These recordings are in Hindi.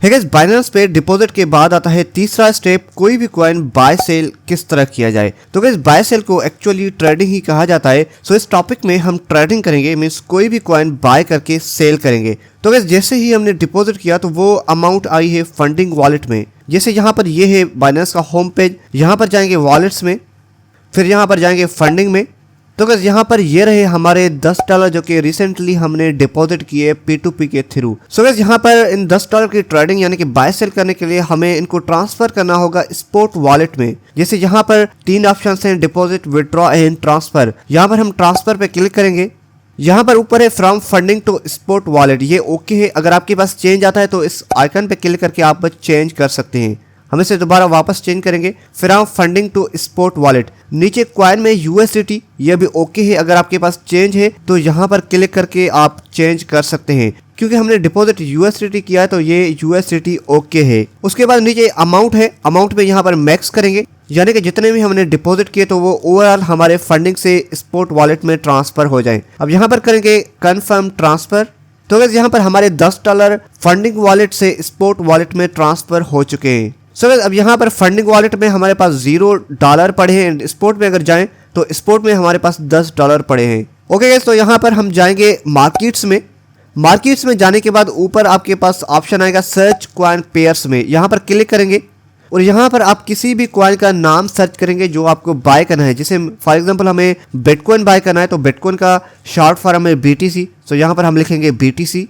है गाइस, बाइनेंस पे डिपॉजिट के बाद आता है तीसरा स्टेप, कोई भी कॉइन बाय सेल किस तरह किया जाए। तो गाइस बाय सेल को एक्चुअली ट्रेडिंग ही कहा जाता है। सो इस टॉपिक में हम ट्रेडिंग करेंगे, मींस कोई भी कॉइन बाय करके सेल करेंगे। तो गाइस जैसे ही हमने डिपॉजिट किया तो वो अमाउंट आई है फंडिंग वॉलेट में। जैसे यहाँ पर ये है बाइनेंस का होम पेज, यहाँ पर जाएंगे वॉलेट्स में, फिर यहाँ पर जाएंगे फंडिंग में। तो गाइस यहाँ पर ये रहे हमारे $10 जो कि रिसेंटली हमने डिपॉजिट किए P2P के थ्रू। सो गाइस यहाँ पर इन $10 की ट्रेडिंग यानी कि बाय सेल करने के लिए हमें इनको ट्रांसफर करना होगा स्पॉट वॉलेट में। जैसे यहाँ पर 3 ऑप्शन हैं, डिपॉजिट, विड्रॉ एंड ट्रांसफर। यहाँ पर हम ट्रांसफर पे क्लिक करेंगे। यहाँ पर ऊपर है from funding to spot wallet, ये ओके है। अगर आपके पास चेंज आता है तो इस आइकन पे क्लिक करके आप चेंज कर सकते हैं। हम इसे दोबारा वापस चेंज करेंगे, फिर हम फंडिंग टू स्पॉट वॉलेट। नीचे कॉइन में USDT, ये भी ओके है। अगर आपके पास चेंज है तो यहाँ पर क्लिक करके आप चेंज कर सकते हैं। क्योंकि हमने डिपॉजिट USDT किया है तो ये USDT ओके है। उसके बाद नीचे अमाउंट है, अमाउंट में यहाँ पर मैक्स करेंगे, यानी कि जितने भी हमने डिपॉजिट किए तो वो ओवरऑल हमारे फंडिंग से स्पॉट वॉलेट में ट्रांसफर हो जाए। अब यहाँ पर करेंगे कन्फर्म ट्रांसफर। तो गाइस यहाँ पर हमारे $10 फंडिंग वॉलेट से स्पॉट वॉलेट में ट्रांसफर हो चुके हैं। सो गाइस अब यहाँ पर फंडिंग वॉलेट में हमारे पास $0 पड़े हैं। स्पॉट में अगर जाएं तो स्पॉट में हमारे पास $10 पड़े हैं। ओके गाइस, तो यहाँ पर हम जाएंगे मार्केट्स में। मार्केट्स में जाने के बाद ऊपर आपके पास ऑप्शन आएगा सर्च कॉइन पेयर्स में, यहाँ पर क्लिक करेंगे और यहाँ पर आप किसी भी कॉइन का नाम सर्च करेंगे जो आपको बाय करना है। जैसे फॉर एग्जांपल हमें बिटकॉइन बाय करना है तो बिटकॉइन का शॉर्ट फॉर्म है BTC। सो यहाँ पर हम लिखेंगे BTC।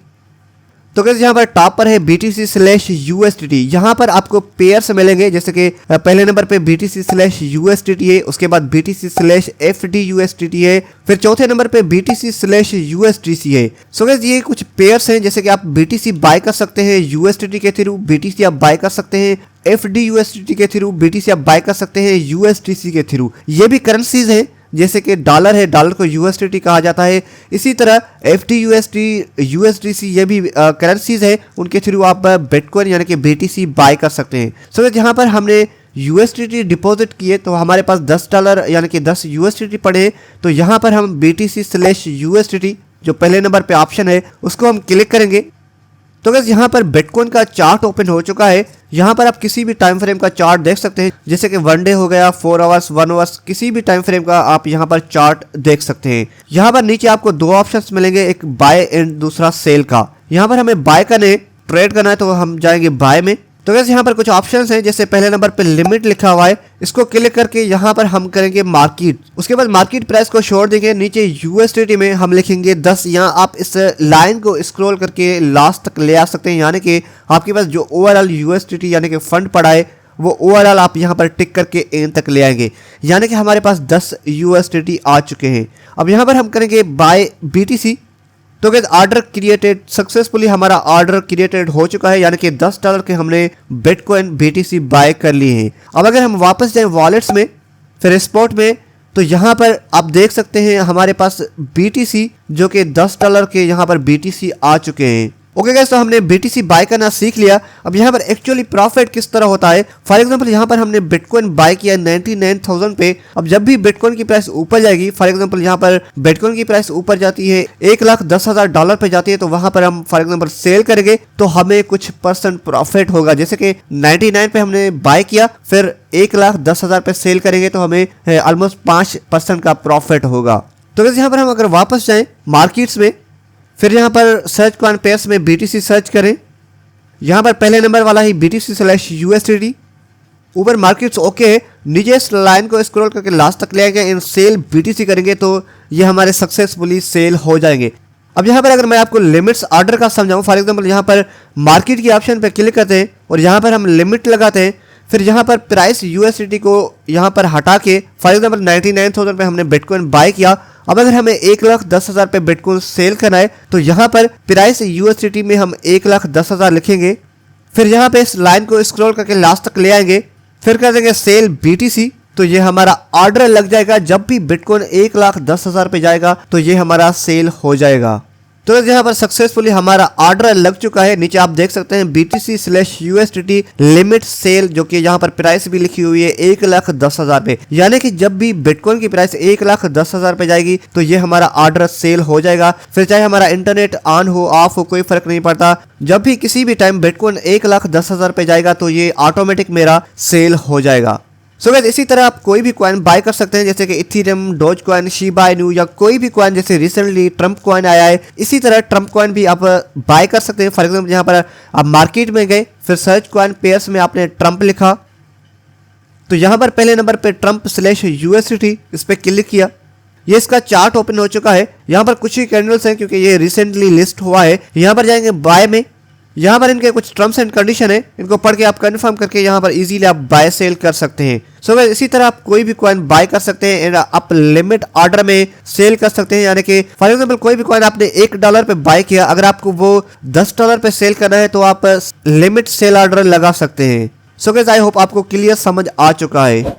तो गाइस यहाँ पर टॉप पर है BTC/USDT। यहाँ पर आपको पेयर्स मिलेंगे, जैसे कि पहले नंबर पे BTC/USDT है, उसके बाद BTC/FDUSDT है, फिर चौथे नंबर पे BTC/USDC है। सो गाइस ये कुछ पेयर्स हैं, जैसे कि आप BTC बाय कर सकते हैं USDT के थ्रू, BTC आप बाय कर सकते हैं FDUSDT के थ्रू, BTC आप बाय कर सकते हैं USDC के थ्रू। ये भी करेंसीज हैं, जैसे कि डॉलर है, डॉलर को USDT कहा जाता है। इसी तरह FDUSD/USDC ये भी करेंसीज है, उनके थ्रू आप बिटकॉइन यानी कि BTC बाय कर सकते हैं। सो यहाँ पर हमने USDT डिपॉजिट किए तो हमारे पास $10 यानी कि 10 USDT पड़े। तो यहाँ पर हम BTC/USDT जो पहले नंबर पे ऑप्शन है उसको हम क्लिक करेंगे। तो गाइस यहाँ पर बिटकॉइन का चार्ट ओपन हो चुका है। यहाँ पर आप किसी भी टाइम फ्रेम का चार्ट देख सकते हैं, जैसे कि 1 डे हो गया, 4 आवर्स, 1 आवर्स, किसी भी टाइम फ्रेम का आप यहाँ पर चार्ट देख सकते हैं। यहाँ पर नीचे आपको 2 ऑप्शंस मिलेंगे, एक बाय एंड दूसरा सेल का। यहाँ पर हमें बाय करने ट्रेड करना है तो हम जाएंगे बाय में। तो गाइस यहाँ पर कुछ ऑप्शंस हैं, जैसे पहले नंबर पे लिमिट लिखा हुआ है, इसको क्लिक करके यहाँ पर हम करेंगे मार्केट। उसके बाद मार्केट प्राइस को छोड़ देंगे, नीचे USDT में हम लिखेंगे 10। यहाँ आप इस लाइन को स्क्रॉल करके लास्ट तक ले आ सकते हैं, यानी कि आपके पास जो ओवरऑल USDT यानी कि फंड पड़ा है वो ओवरऑल आप यहाँ पर टिक करके एंड तक ले आएंगे, यानी कि हमारे पास 10 USDT आ चुके हैं। अब यहाँ पर हम करेंगे बाय BTC। तो गाइस ऑर्डर क्रिएटेड सक्सेसफुली, हमारा ऑर्डर क्रिएटेड हो चुका है, यानी कि $10 के हमने बिटकॉइन BTC बाय कर लिए हैं। अब अगर हम वापस जाएं वॉलेट्स में, फिर स्पॉट में, तो यहाँ पर आप देख सकते हैं हमारे पास BTC जो कि $10 के यहाँ पर BTC आ चुके हैं। ओके गाइस, तो हमने BTC बाय करना सीख लिया। अब यहाँ पर एक्चुअली प्रॉफिट किस तरह होता है। फॉर एग्जांपल यहाँ पर हमने बिटकॉइन बाय किया 99,000 पे। अब जब भी बिटकॉइन की प्राइस ऊपर जाएगी, फॉर एग्जांपल यहाँ पर बिटकॉइन की प्राइस ऊपर जाती है, $1,10,000 पे जाती है, तो वहां पर हम फॉर एग्जांपल सेल करेंगे तो हमें कुछ परसेंट प्रॉफिट होगा। जैसे कि 99 पे हमने बाय किया, फिर 1,10,000 पे सेल करेंगे तो हमें ऑलमोस्ट 5% का प्रॉफिट होगा। तो गाइस यहाँ पर हम अगर वापस जाएं मार्केट्स में, फिर यहाँ पर सर्च कॉइन पेयर्स में BTC सर्च करें। यहाँ पर पहले नंबर वाला ही BTC/USDT। ऊपर मार्केट्स ओके है, नीचे इस लाइन को स्क्रॉल करके लास्ट तक ले आएंगे, इन सेल BTC करेंगे तो ये हमारे सक्सेसफुली सेल हो जाएंगे। अब यहाँ पर अगर मैं आपको लिमिट्स ऑर्डर का समझाऊँ, फॉर एग्जांपल यहाँ पर मार्केट के ऑप्शन पर क्लिक करते हैं और यहाँ पर हम लिमिट लगाते हैं। फिर यहाँ पर प्राइस USDT को यहाँ पर हटा के, फॉर एग्जांपल 99,000 पे हमने बिटकॉइन बाय किया। अब अगर हमें 1,10,000 पे बिटकॉइन सेल करना है तो यहाँ पर प्राइस USDT में हम 1,10,000 लिखेंगे। फिर यहाँ पे इस लाइन को स्क्रॉल करके लास्ट तक ले आएंगे, फिर कर देंगे सेल BTC। तो ये हमारा ऑर्डर लग जाएगा। जब भी बिटकॉइन 1,10,000 पे जाएगा तो ये हमारा सेल हो जाएगा। तो यहाँ पर सक्सेसफुली हमारा ऑर्डर लग चुका है। नीचे आप देख सकते हैं BTC/USDT लिमिट सेल, जो कि यहाँ पर प्राइस भी लिखी हुई है 1,10,000 पे। यानी कि जब भी बिटकॉइन की प्राइस 1,10,000 पे जाएगी तो ये हमारा ऑर्डर सेल हो जाएगा। फिर चाहे हमारा इंटरनेट ऑन हो ऑफ हो कोई फर्क नहीं पड़ता, जब भी किसी भी टाइम बिटकॉइन 1,10,000 पे जाएगा तो ये ऑटोमेटिक मेरा सेल हो जाएगा। सो गाइस इसी तरह आप कोई भी कॉइन बाय कर सकते हैं, जैसे कि Ethereum, dose coin, Shiba Inu या कोई भी कॉइन, जैसे रिसेंटली ट्रम्प कॉइन आया है, इसी तरह ट्रम्प कॉइन भी आप बाय कर सकते हैं। फॉर एग्जांपल यहाँ पर आप मार्केट में गए, फिर सर्च कॉइन पेयर्स में आपने ट्रम्प लिखा, तो यहाँ पर पहले नंबर पे Trump/USDT इस पर क्लिक किया। ये इसका चार्ट ओपन हो चुका है। यहाँ पर कुछ ही कैंडल्स हैं क्योंकि ये रिसेंटली लिस्ट हुआ है। यहाँ पर जाएंगे बाय में, यहाँ पर इनके कुछ टर्म्स एंड कंडीशन है, इनको पढ़ के आप कंफर्म करके यहाँ पर इजीली आप बाय सेल कर सकते हैं। सो गाइस इसी तरह आप कोई भी कॉइन बाय कर सकते हैं एंड आप लिमिट ऑर्डर में सेल कर सकते हैं। यानी कि फॉर एग्जांपल कोई भी कॉइन आपने $1 पे बाय किया, अगर आपको वो $10 पे सेल करना है तो आप लिमिट सेल ऑर्डर लगा सकते हैं। सो गाइस आई होप आपको क्लियर समझ आ चुका है।